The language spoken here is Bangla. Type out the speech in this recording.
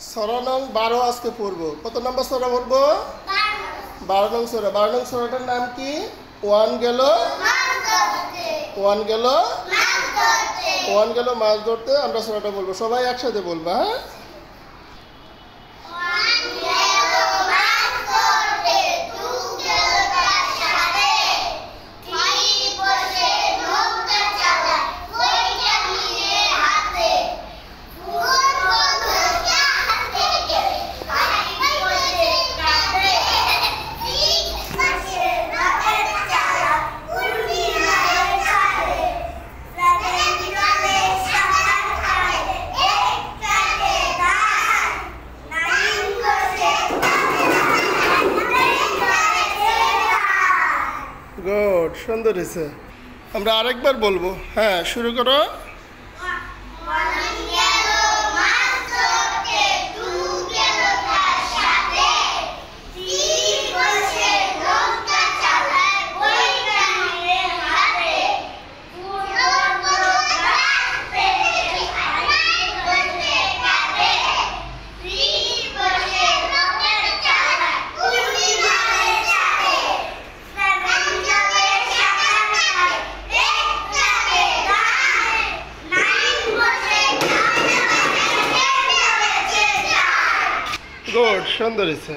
সূরা নং 12 আজকে পড়বো। কত নম্বর সূরা পড়বো? 12 নং সূরা। 12 নং সূরাটার নাম কি? ওয়ান গেল মাছ ধরতে। আমরা সূরাটা বলবো, সবাই একসাথে বলবা। হ্যাঁ, গুড, সুন্দর হয়েছে। আমরা আরেকবার বলবো। হ্যাঁ, শুরু করো। গুড, সুন্দর হয়েছে।